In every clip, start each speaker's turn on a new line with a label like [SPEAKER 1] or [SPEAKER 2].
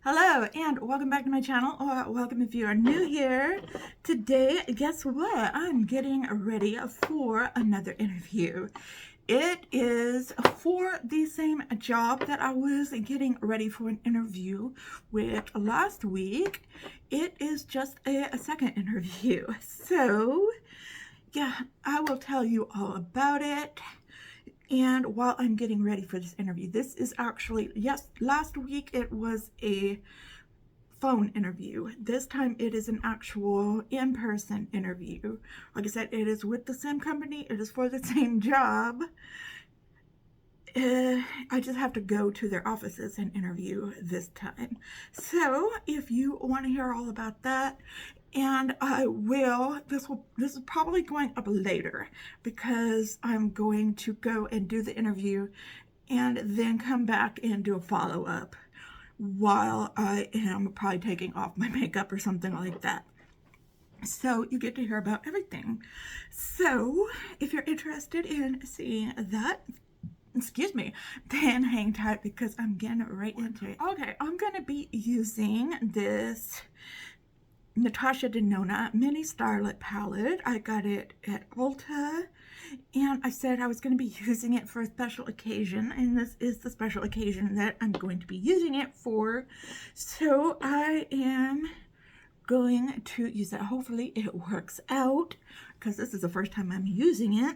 [SPEAKER 1] Hello and welcome back to my channel, or welcome if you are new here. Today, guess what? I'm getting ready for another interview. It is for the same job that I was getting ready for an interview with last week. It is just a second interview. So, yeah, I will tell you all about it. And while I'm getting ready for this interview, this is actually, yes, last week it was a phone interview. This time it is an actual in-person interview. Like I said, it is with the same company, it is for the same job. I just have to go to their offices and interview this time. So if you want to hear all about that, and I will, this is probably going up later because I'm going to go and do the interview and then come back and do a follow-up while I am probably taking off my makeup or something like that. So you get to hear about everything. So if you're interested in seeing that, excuse me, then hang tight because I'm getting right into it. Okay, I'm going to be using this Natasha Denona mini starlet palette. I got it at Ulta, and I said I was going to be using it for a special occasion, and this is the special occasion that I'm going to be using it for. So I am going to use it. Hopefully it works out because this is the first time I'm using it.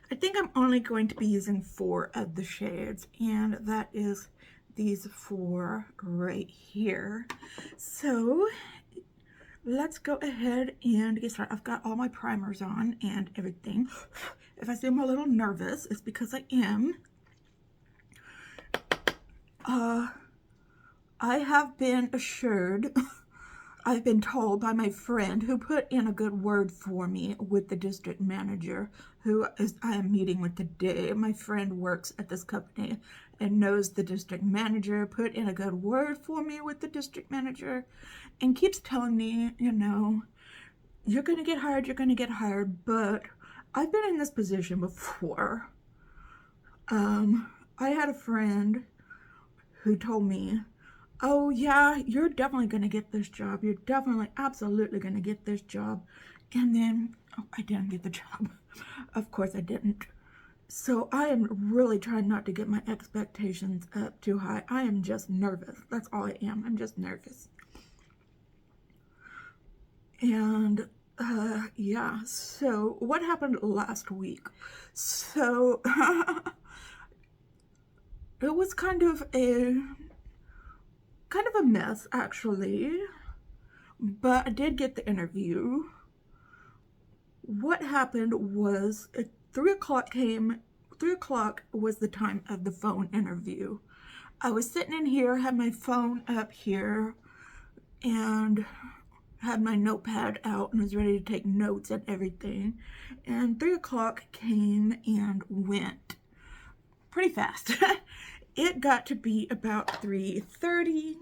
[SPEAKER 1] I think I'm only going to be using 4 of the shades, and that is these 4 right here. So let's go ahead and get started. I've got all my primers on and everything. If I seem a little nervous, it's because I am. I have been assured, I've been told by my friend who put in a good word for me with the district manager who I am meeting with today. My friend works at this company and knows the district manager, put in a good word for me with the district manager, and keeps telling me, you know, you're going to get hired, but I've been in this position before. I had a friend who told me, oh yeah, you're definitely going to get this job. You're definitely, absolutely going to get this job. And then, oh, I didn't get the job. Of course I didn't. So I am really trying not to get my expectations up too high. I am just nervous. That's all I am. I'm just nervous. And yeah, so what happened last week? So it was kind of a mess actually, but I did get the interview. What happened was at 3 o'clock came. 3 o'clock was the time of the phone interview. I was sitting in here, had my phone up here, and had my notepad out and was ready to take notes and everything. And 3 o'clock came and went pretty fast. It got to be about 3:30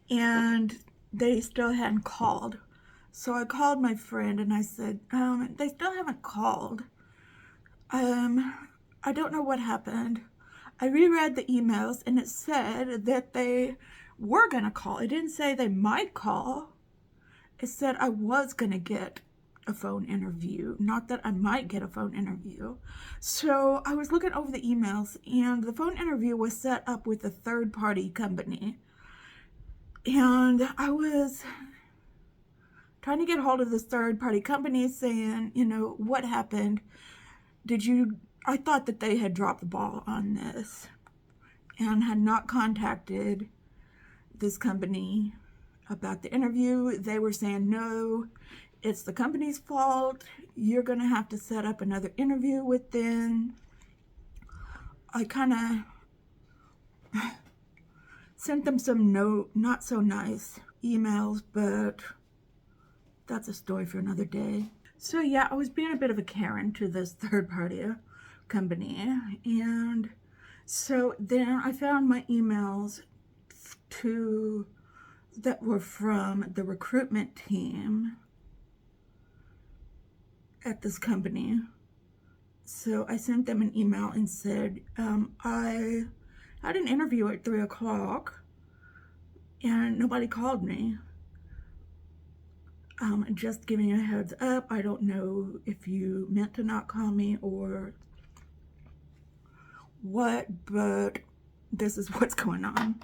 [SPEAKER 1] and they still hadn't called. So I called my friend and I said, they still haven't called. I don't know what happened. I reread the emails and it said that they were gonna call. It didn't say they might call. It said I was gonna get a phone interview, not that I might get a phone interview. So I was looking over the emails and the phone interview was set up with a third-party company. And I was trying to get hold of this third-party company saying, you know, what happened? I thought that they had dropped the ball on this and had not contacted this company about the interview. They were saying, no, it's the company's fault. You're going to have to set up another interview with them. I kind of sent them some not so nice emails, but that's a story for another day. So yeah, I was being a bit of a Karen to this third-party company, and so then I found my emails that were from the recruitment team at this company. So I sent them an email and said, I I had an interview at 3 o'clock and nobody called me. Just giving you a heads up, I don't know if you meant to not call me or what, but this is what's going on.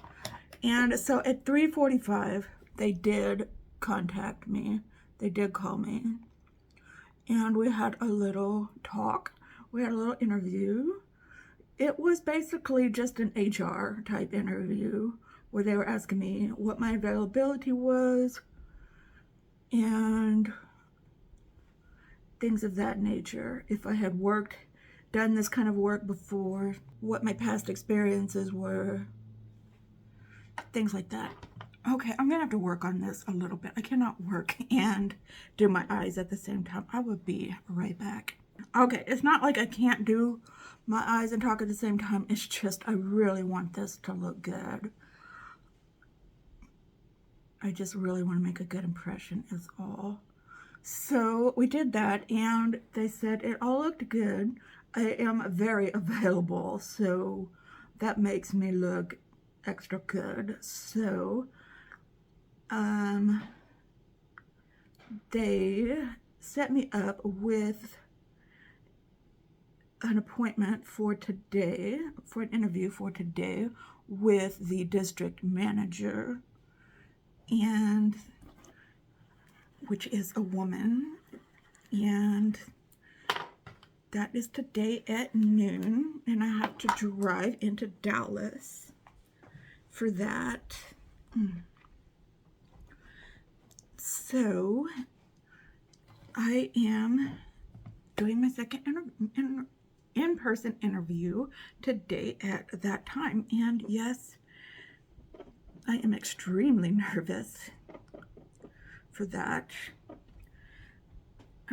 [SPEAKER 1] And so at 3:45, they did contact me. They did call me. And we had a little talk. We had a little interview. It was basically just an HR type interview where they were asking me what my availability was and things of that nature. If I had done this kind of work before, what my past experiences were, things like that. Okay, I'm gonna have to work on this a little bit. I cannot work and do my eyes at the same time. I will be right back. Okay, it's not like I can't do my eyes and talk at the same time. It's just I really want this to look good. I just really want to make a good impression is all. So we did that and they said it all looked good. I am very available, so that makes me look extra good. So they set me up with an appointment for today, for an interview for today with the district manager, and which is a woman, and that is today at noon, and I have to drive into Dallas for that. So I am doing my second in-person interview today at that time, and yes, I am extremely nervous for that.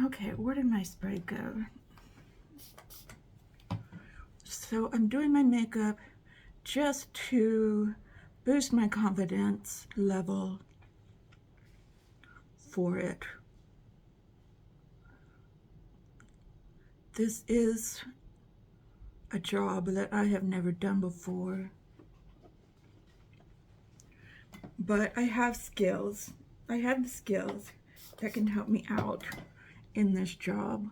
[SPEAKER 1] Okay, where did my spray go? So I'm doing my makeup just to boost my confidence level for it. This is a job that I have never done before, but I have skills. I have the skills that can help me out in this job.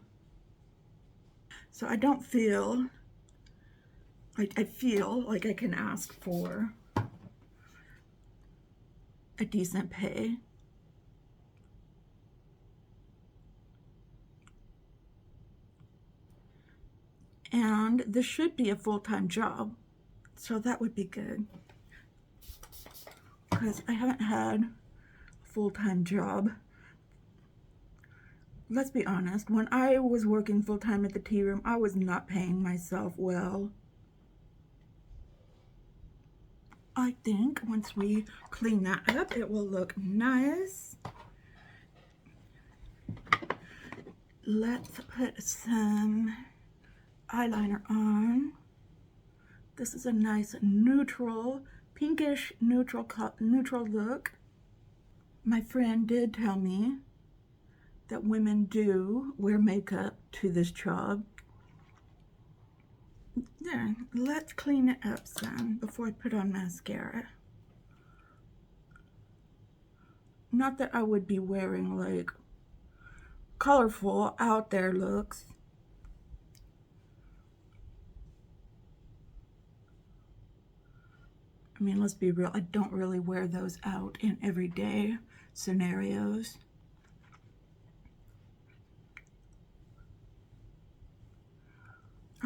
[SPEAKER 1] So I don't feel like, I feel like I can ask for a decent pay. And this should be a full-time job, so that would be good, because I haven't had a full-time job. Let's be honest, when I was working full-time at the tea room, I was not paying myself well. I think once we clean that up, it will look nice. Let's put some eyeliner on. This is a nice neutral, pinkish neutral look. My friend did tell me that women do wear makeup to this job. There, let's clean it up some before I put on mascara. Not that I would be wearing like colorful out there looks. I mean, let's be real, I don't really wear those out in everyday scenarios.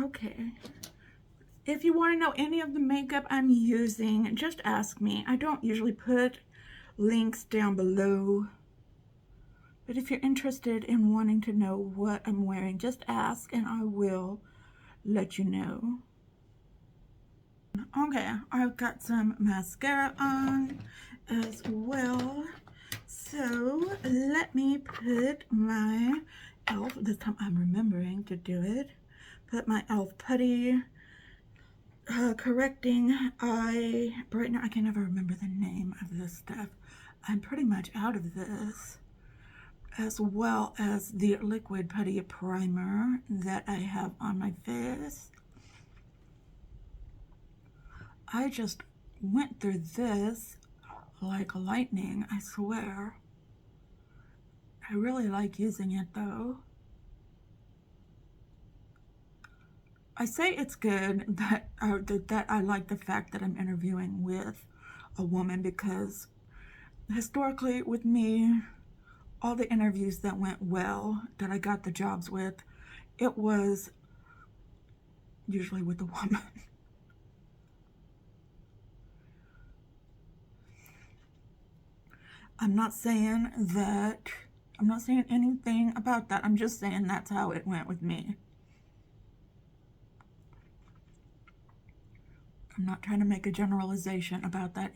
[SPEAKER 1] Okay. If you want to know any of the makeup I'm using, just ask me. I don't usually put links down below, but if you're interested in wanting to know what I'm wearing, just ask and I will let you know. Okay, I've got some mascara on as well, so let me put my e.l.f. This time I'm remembering to do it. Put my e.l.f. putty correcting eye brightener. I can never remember the name of this stuff. I'm pretty much out of this, as well as the liquid putty primer that I have on my face. I just went through this like lightning, I swear. I really like using it though. I say it's good that I like the fact that I'm interviewing with a woman, because historically with me, all the interviews that went well, that I got the jobs with, it was usually with a woman. I'm not saying anything about that. I'm just saying that's how it went with me. I'm not trying to make a generalization about that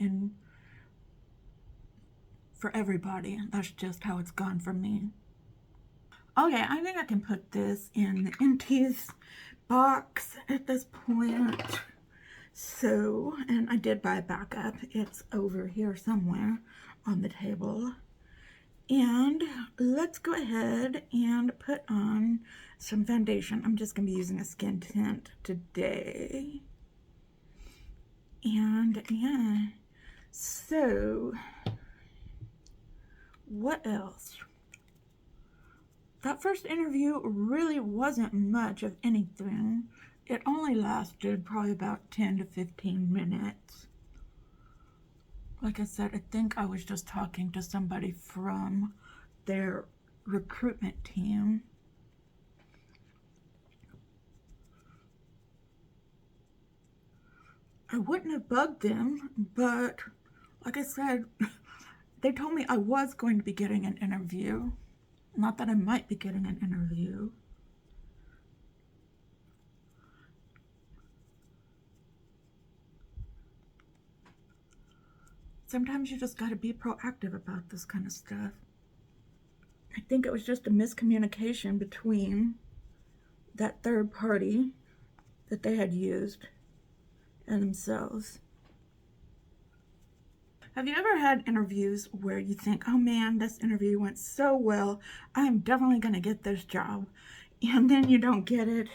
[SPEAKER 1] for everybody. That's just how it's gone for me. Okay, I think I can put this in the empties box at this point. So, and I did buy a backup. It's over here somewhere on the table. And let's go ahead and put on some foundation. I'm just going to be using a skin tint today. And yeah, so what else? That first interview really wasn't much of anything. It only lasted probably about 10 to 15 minutes. Like I said, I think I was just talking to somebody from their recruitment team. I wouldn't have bugged them, but like I said, they told me I was going to be getting an interview. Not that I might be getting an interview. Sometimes you just gotta be proactive about this kind of stuff. I think it was just a miscommunication between that third party that they had used and themselves. Have you ever had interviews where you think, oh man, this interview went so well, I'm definitely gonna get this job, and then you don't get it?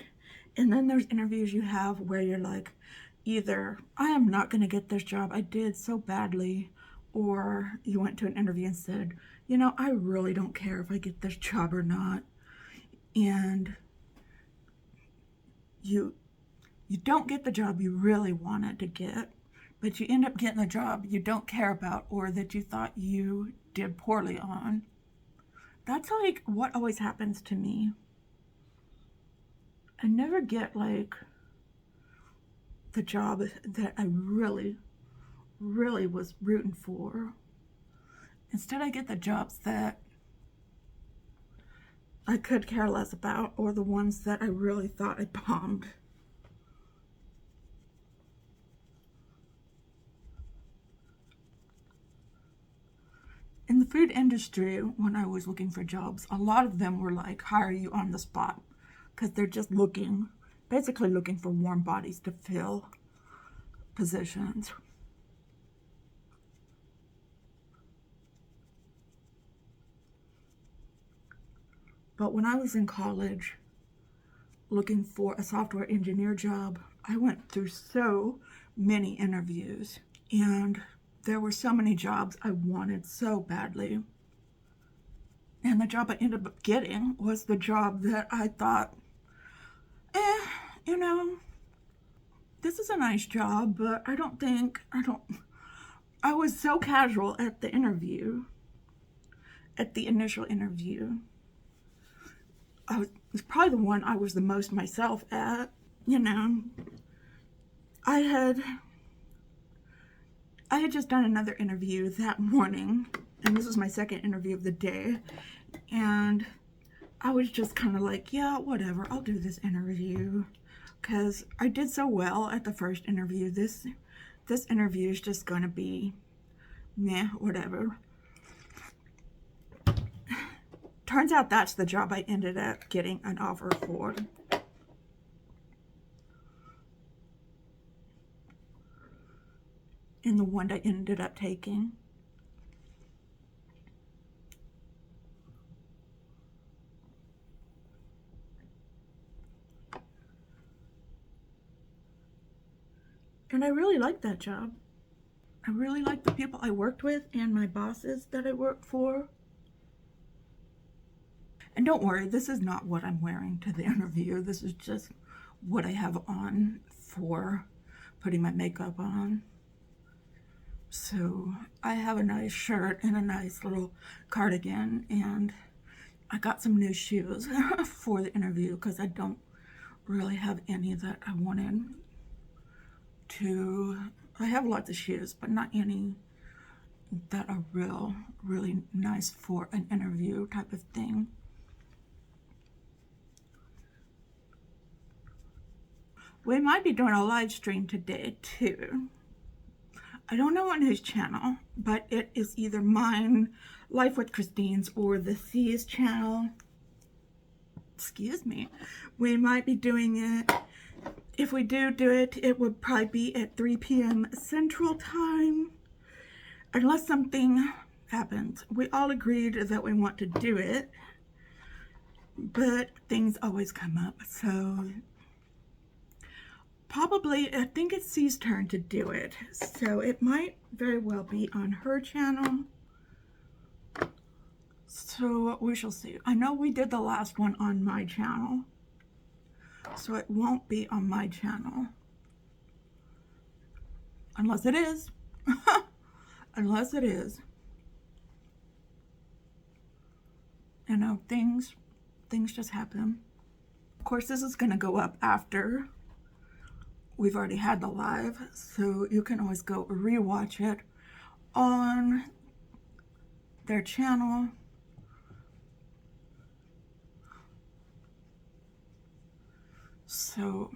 [SPEAKER 1] And then there's interviews you have where you're like, either I am not gonna get this job, I did so badly, or you went to an interview and said, you know, I really don't care if I get this job or not, and you don't get the job you really wanted to get, but you end up getting a job you don't care about or that you thought you did poorly on. That's like what always happens to me. I never get like the job that I really, really was rooting for. Instead, I get the jobs that I could care less about, or the ones that I really thought I bombed. In the food industry, when I was looking for jobs, a lot of them were like, hire you on the spot, because they're just basically looking for warm bodies to fill positions. But when I was in college looking for a software engineer job, I went through so many interviews, and there were so many jobs I wanted so badly. And the job I ended up getting was the job that I thought, you know, this is a nice job, but I was so casual at the interview, at the initial interview. It was probably the one I was the most myself at, you know. I had just done another interview that morning, and this was my second interview of the day, and I was just kind of like, yeah, whatever, I'll do this interview, because I did so well at the first interview. This interview is just going to be, meh, whatever. Turns out that's the job I ended up getting an offer for. And the one I ended up taking. And I really liked that job. I really liked the people I worked with and my bosses that I worked for. And don't worry, this is not what I'm wearing to the interview. This is just what I have on for putting my makeup on. So I have a nice shirt and a nice little cardigan, and I got some new shoes for the interview because I don't really have any that I wanted to. I have lots of shoes, but not any that are really nice for an interview type of thing. We might be doing a live stream today too. I don't know on whose channel, but it is either mine, Life with Christine's, or the C's channel. Excuse me. We might be doing it. If we do it, it would probably be at 3 p.m. Central Time. Unless something happens. We all agreed that we want to do it, but things always come up. So probably, I think it's C's turn to do it. So it might very well be on her channel. So we shall see. I know we did the last one on my channel, so it won't be on my channel. Unless it is. Unless it is. You know, things just happen. Of course, this is going to go up after we've already had the live, so you can always go rewatch it on their channel. So,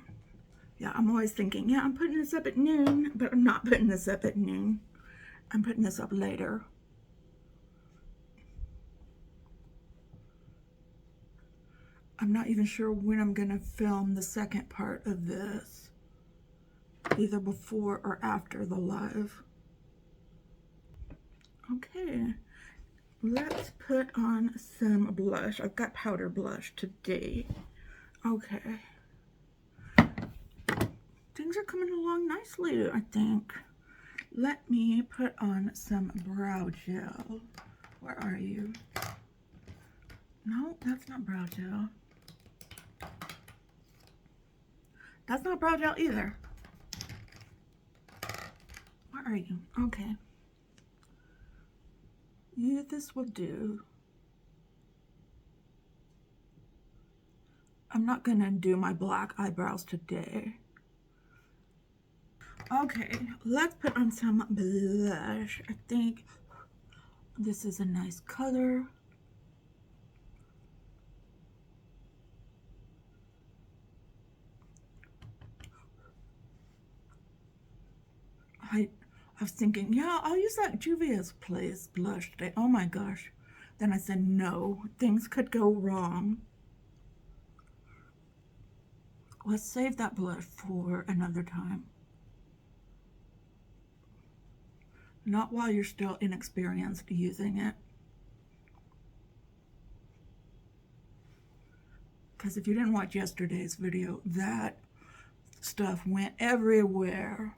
[SPEAKER 1] yeah, I'm always thinking, yeah, I'm putting this up at noon, but I'm not putting this up at noon. I'm putting this up later. I'm not even sure when I'm going to film the second part of this. Either before or after the live. Okay, let's put on some blush. I've got powder blush today. Okay. Things are coming along nicely, I think. Let me put on some brow gel. Where are you? No, that's not brow gel. That's not brow gel either. Where are you? Okay. Yeah, this will do. I'm not gonna do my black eyebrows today. Okay, let's put on some blush. I think this is a nice color. I was thinking, yeah, I'll use that Juvia's Place blush today. Oh my gosh. Then I said, no, things could go wrong. Let's save that blush for another time. Not while you're still inexperienced using it. Because if you didn't watch yesterday's video, that stuff went everywhere.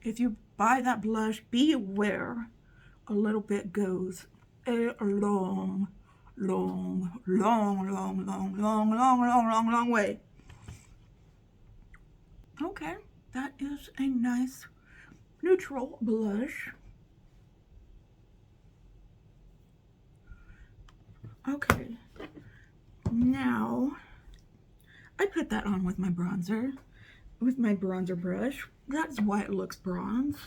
[SPEAKER 1] If you buy that blush, be aware a little bit goes a long way. Okay, that is a nice neutral blush. Okay, now I put that on with my bronzer brush. That's why it looks bronze.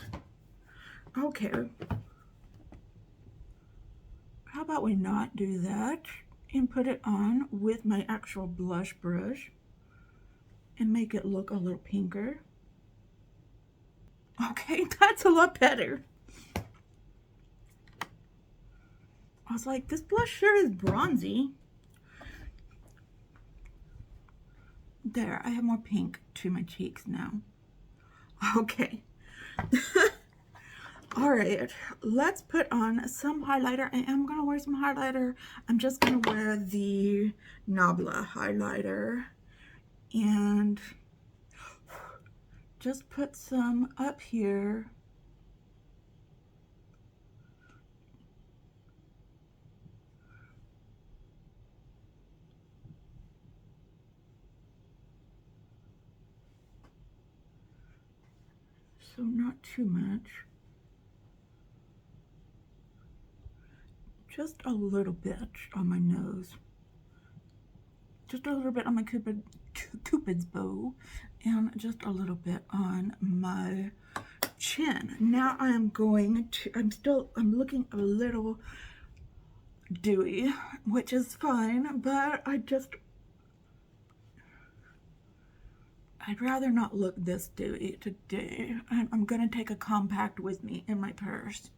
[SPEAKER 1] Okay. How about we not do that and put it on with my actual blush brush and make it look a little pinker. Okay, that's a lot better. I was like, this blush sure is bronzy. There, I have more pink to my cheeks now. Okay. All right, let's put on some highlighter. I am going to wear some highlighter. I'm just going to wear the Nabla highlighter. And just put some up here. So not too much. Just a little bit on my nose. Just a little bit on my Cupid's bow, and just a little bit on my chin. Now I'm looking a little dewy, which is fine, but I'd rather not look this dewy today. I'm gonna take a compact with me in my purse.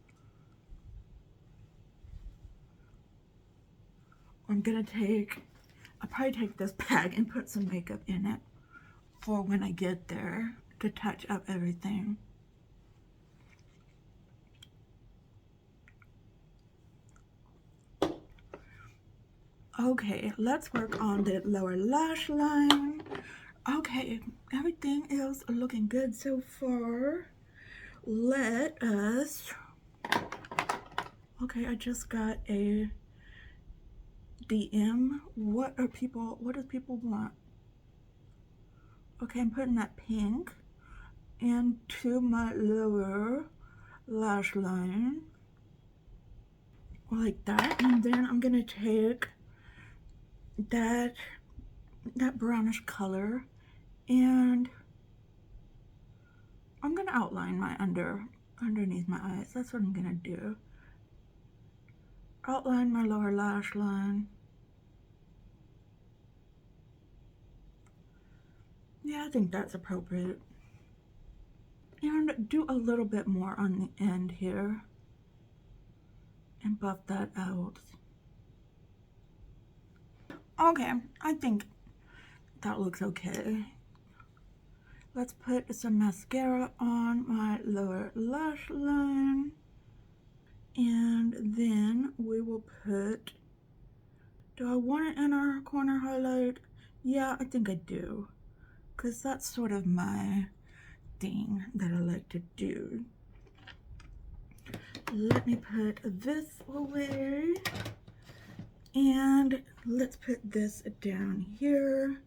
[SPEAKER 1] I'll probably take this bag and put some makeup in it for when I get there to touch up everything. Okay, let's work on the lower lash line. Okay, everything is looking good so far. Let us... Okay, I just got a DM. What do people want? Okay, I'm putting that pink into my lower lash line like that, and then I'm gonna take that brownish color and I'm gonna outline my underneath my eyes. That's what I'm gonna do. Outline my lower lash line. Yeah, I think that's appropriate. And do a little bit more on the end here and buff that out. Okay, I think that looks okay. Let's put some mascara on my lower lash line. And then we will put, do I want an inner corner highlight? Yeah, I think I do. Because that's sort of my thing that I like to do. Let me put this away. And let's put this down here.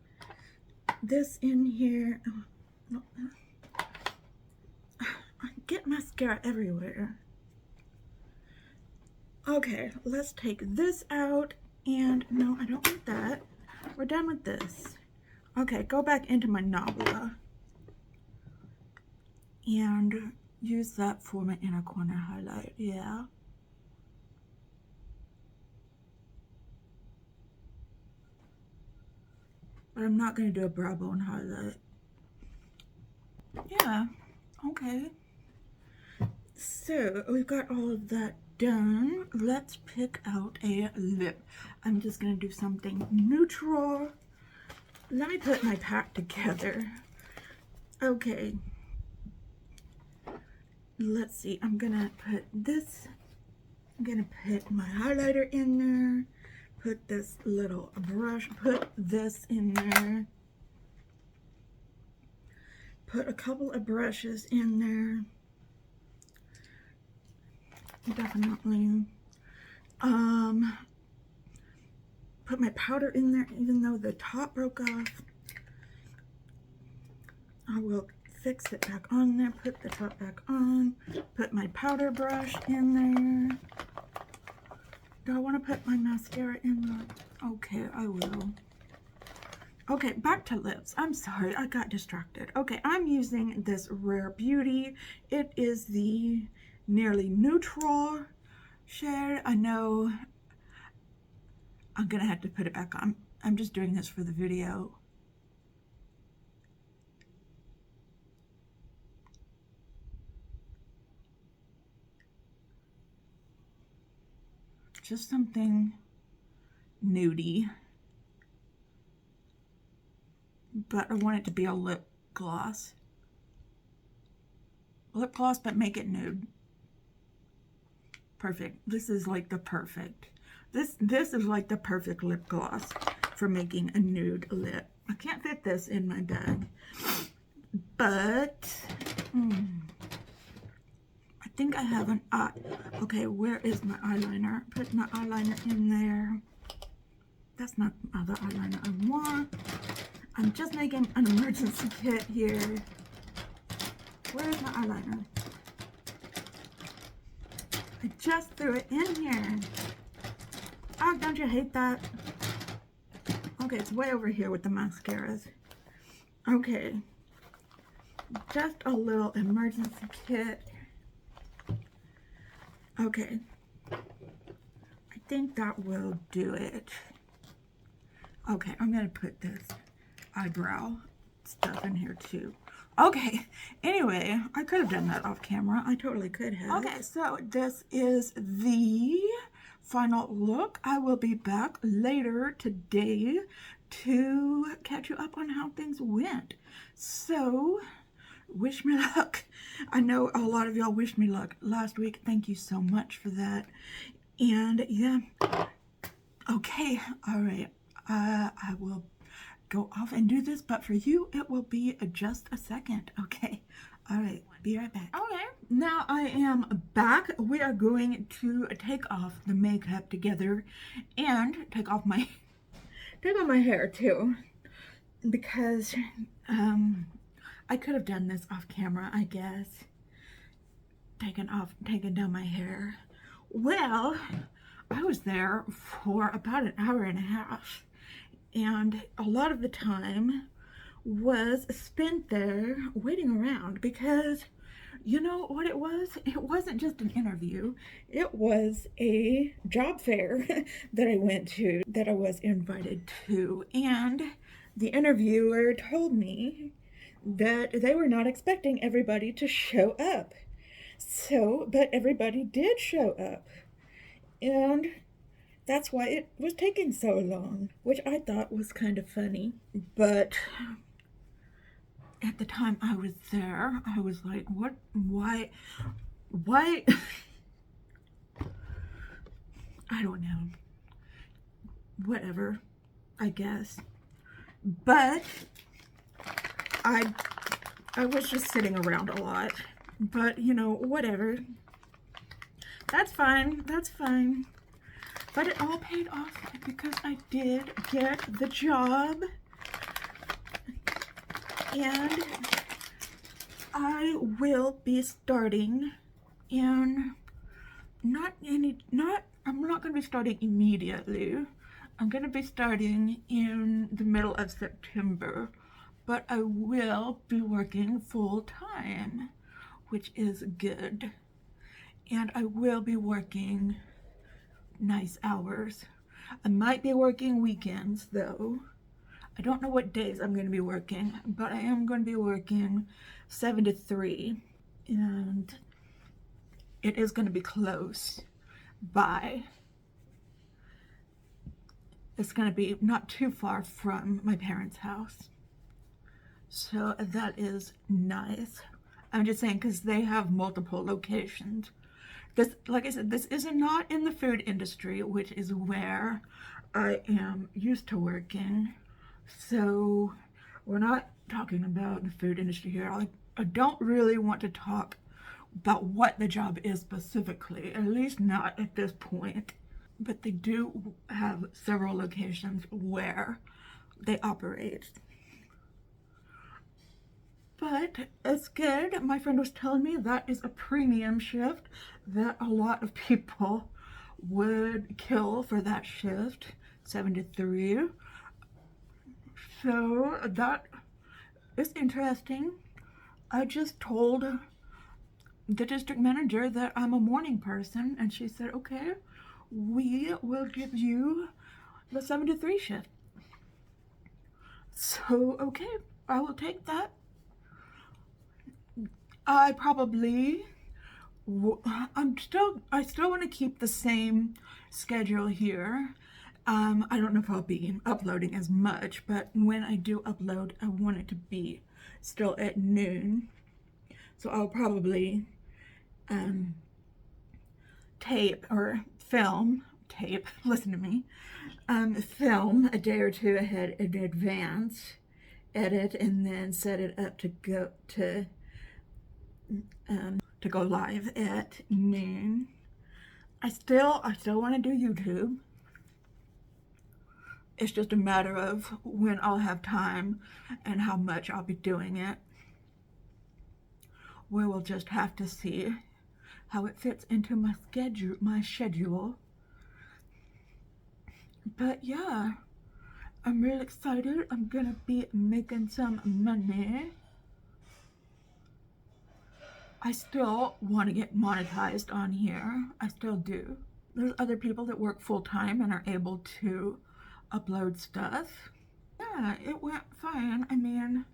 [SPEAKER 1] This in here. Oh, I get mascara everywhere. Okay, let's take this out, and no, I don't want that. We're done with this. Okay, go back into my Nabla and use that for my inner corner highlight, yeah. But I'm not gonna do a brow bone highlight. Yeah, okay. So we've got all of that done. Let's pick out a lip. I'm just gonna do something neutral. Let me put my pack together. Okay. Let's see, I'm gonna put this, I'm gonna put my highlighter in there, put this little brush, put this in there, put a couple of brushes in there. Definitely. Put my powder in there, even though the top broke off. I will fix it back on there, put the top back on, put my powder brush in there. Do I want to put my mascara in there? Okay, I will. Okay, back to lips. I'm sorry, I got distracted. Okay, I'm using this Rare Beauty. It is the Nearly Neutral shade. I know I'm gonna have to put it back on. I'm just doing this for the video. Just something nudie. But I want it to be a lip gloss. Lip gloss, but make it nude. Perfect. This is like the perfect. This is like the perfect lip gloss for making a nude lip. I can't fit this in my bag. but I think I have an eye. Okay, where is my eyeliner? Put my eyeliner in there. That's not the other eyeliner I want. I'm just making an emergency kit here. Where's my eyeliner? I just threw it in here. Oh, don't you hate that? Okay, it's way over here with the mascaras. Okay, just a little emergency kit. Okay, I think that will do it. Okay, I'm gonna put this eyebrow stuff in here too. Okay, anyway, I could have done that off camera. I totally could have. Okay, so this is the final look. I will be back later today to catch you up on how things went. So, wish me luck. I know a lot of y'all wished me luck last week. Thank you so much for that. And yeah, okay, all right. I will go off and do this, but for you, it will be just a second. Okay, all right, be right back. Okay, now I am back. We are going to take off the makeup together and take off my hair too, because I could have done this off camera, I guess. Taking down my hair. Well, I was there for about an hour and a half, and a lot of the time was spent there waiting around because you know what it was? It wasn't just an interview. It was a job fair that I went to, that I was invited to, and the interviewer told me that they were not expecting everybody to show up. So, but everybody did show up, and that's why it was taking so long, which I thought was kind of funny. But at the time I was there, I was like, what, why, I don't know, whatever, I guess. But I was just sitting around a lot, but you know, whatever. That's fine, that's fine. But it all paid off because I did get the job, and I will be starting in I'm not going to be starting immediately. I'm going to be starting in the middle of September, but I will be working full time, which is good. And I will be working nice hours. I might be working weekends though. I don't know what days I'm going to be working, but I am going to be working 7 to 3, and it is going to be close by. It's going to be not too far from my parents' house, so that is nice. I'm just saying because they have multiple locations. This, like I said, this is not in the food industry, which is where I am used to working. So we're not talking about the food industry here. I don't really want to talk about what the job is specifically, at least not at this point. But they do have several locations where they operate. But it's good. My friend was telling me that is a premium shift, that a lot of people would kill for that shift, 7 to 3. So that is interesting. I just told the district manager that I'm a morning person, and she said, okay, we will give you the 7 to 3 shift. So, okay, I will take that. I still want to keep the same schedule here. I don't know if I'll be uploading as much, but when I do upload, I want it to be still at noon. So I'll probably listen to me, film a day or two ahead in advance, edit and then set it up to go live at noon. I still want to do YouTube. It's just a matter of when I'll have time and how much I'll be doing it. We will just have to see how it fits into my schedule. But yeah, I'm really excited. I'm gonna be making some money. I still want to get monetized on here. I still do. There's other people that work full-time and are able to upload stuff. Yeah, it went fine. I mean,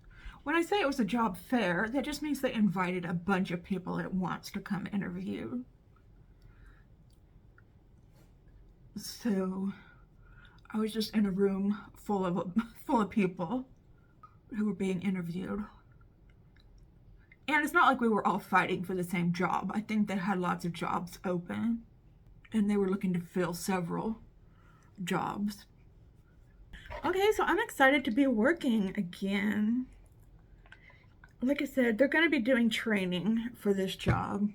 [SPEAKER 1] when I say it was a job fair, that just means they invited a bunch of people at once to come interview. So I was just in a room full of people who were being interviewed. And it's not like we were all fighting for the same job. I think they had lots of jobs open and they were looking to fill several jobs. Okay, so I'm excited to be working again. Like I said, they're going to be doing training for this job.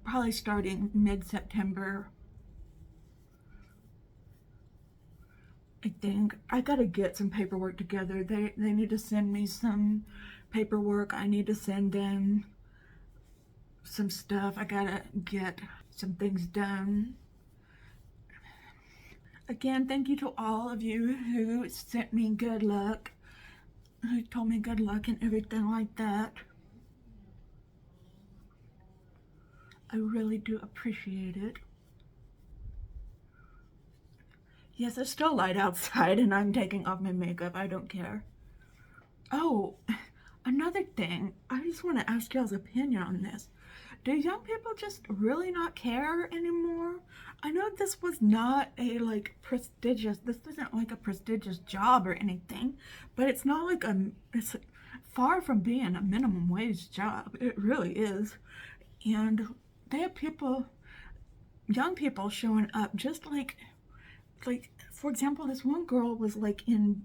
[SPEAKER 1] Probably starting mid-September. I think I gotta get some paperwork together. They need to send me some paperwork. I need to send them some stuff. I gotta get some things done. Again, thank you to all of you who sent me good luck, who told me good luck and everything like that. I really do appreciate it. Yes, it's still light outside and I'm taking off my makeup. I don't care. Oh, another thing. I just want to ask y'all's opinion on this. Do young people just really not care anymore? I know this was not a this isn't like a prestigious job or anything, but it's not like it's far from being a minimum wage job. It really is. And they have young people showing up just like, for example, this one girl was like in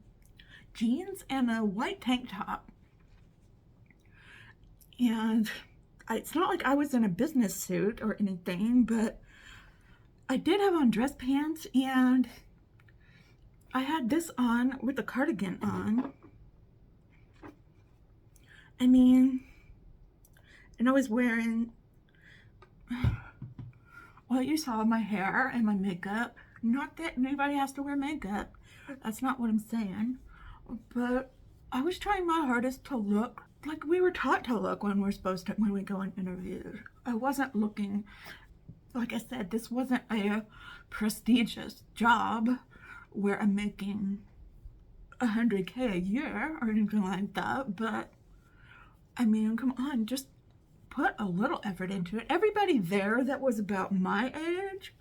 [SPEAKER 1] jeans and a white tank top. And it's not like I was in a business suit or anything, but I did have on dress pants and I had this on with a cardigan on. I mean, and I was wearing, well, you saw my hair and my makeup. Not that anybody has to wear makeup. That's not what I'm saying. But I was trying my hardest to look like we were taught to look when we go on interviews. I wasn't looking, like I said, this wasn't a prestigious job where I'm making $100K a year or anything like that. But I mean, come on, just put a little effort into it. Everybody there that was about my age,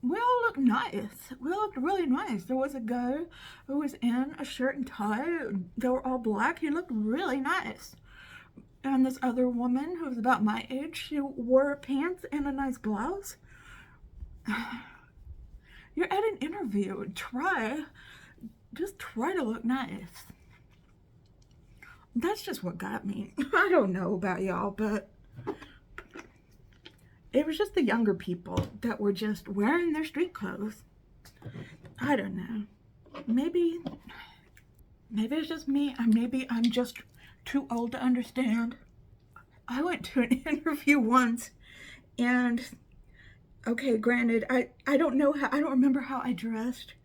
[SPEAKER 1] we all looked nice. We all looked really nice. There was a guy who was in a shirt and tie. They were all black. He looked really nice. And this other woman who was about my age, she wore pants and a nice blouse. You're at an interview. Just try to look nice. That's just what got me. I don't know about y'all, but it was just the younger people that were just wearing their street clothes. I don't know. Maybe it's just me. Maybe I'm just too old to understand. I went to an interview once and, okay, granted, I don't remember how I dressed,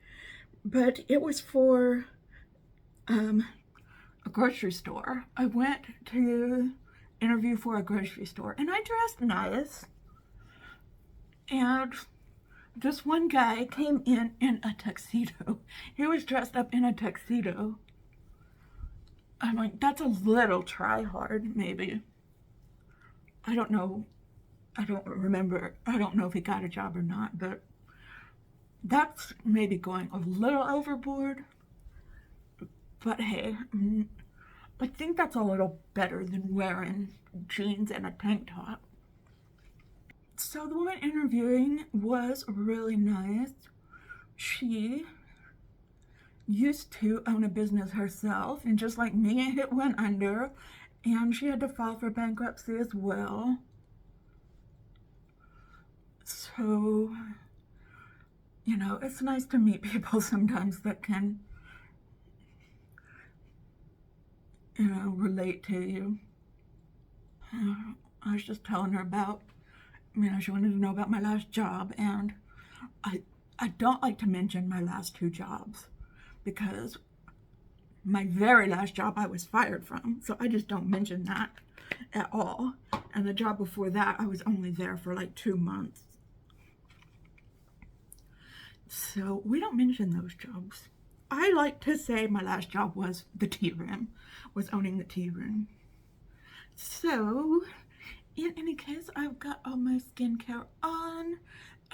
[SPEAKER 1] but it was for a grocery store. I went to interview for a grocery store and I dressed nice. And this one guy came in a tuxedo. He was dressed up in a tuxedo. I'm like, that's a little try hard, maybe. I don't know. I don't remember. I don't know if he got a job or not, but that's maybe going a little overboard. But hey, I think that's a little better than wearing jeans and a tank top. So the woman interviewing was really nice. She used to own a business herself, and just like me, it went under, and she had to file for bankruptcy as well. So, you know, it's nice to meet people sometimes that can, you know, relate to you. I was just telling her about, you know, she wanted to know about my last job, and I don't like to mention my last 2 jobs because my very last job I was fired from, so I just don't mention that at all. And the job before that, I was only there for like 2 months. So we don't mention those jobs. I like to say my last job was the tea room, was owning the tea room. So in any case, I've got all my skincare on,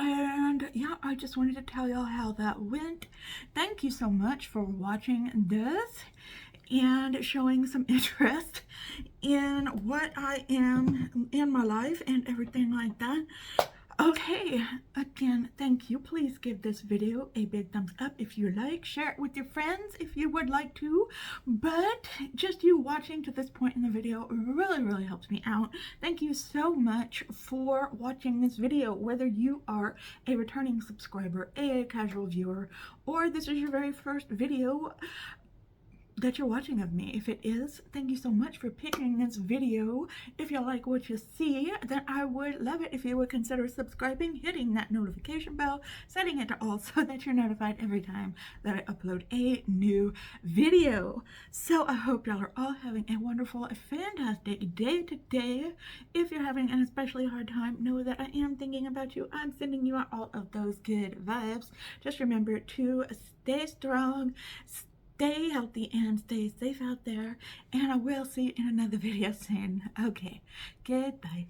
[SPEAKER 1] and yeah, I just wanted to tell y'all how that went. Thank you so much for watching this and showing some interest in what I am in my life and everything like that. Okay, again, thank you. Please give this video a big thumbs up if you like. Share it with your friends if you would like to. But just you watching to this point in the video really helps me out. Thank you so much for watching this video, whether you are a returning subscriber, a casual viewer, or this is your very first video that you're watching of me. If it is, thank you so much for picking this video. If you like what you see, then I would love it if you would consider subscribing, hitting that notification bell, setting it to all so that you're notified every time that I upload a new video. So I hope y'all are all having a wonderful, fantastic day today. If you're having an especially hard time, know that I am thinking about you. I'm sending you out all of those good vibes. Just remember to stay strong, stay healthy, and stay safe out there, and I will see you in another video soon. Okay, goodbye.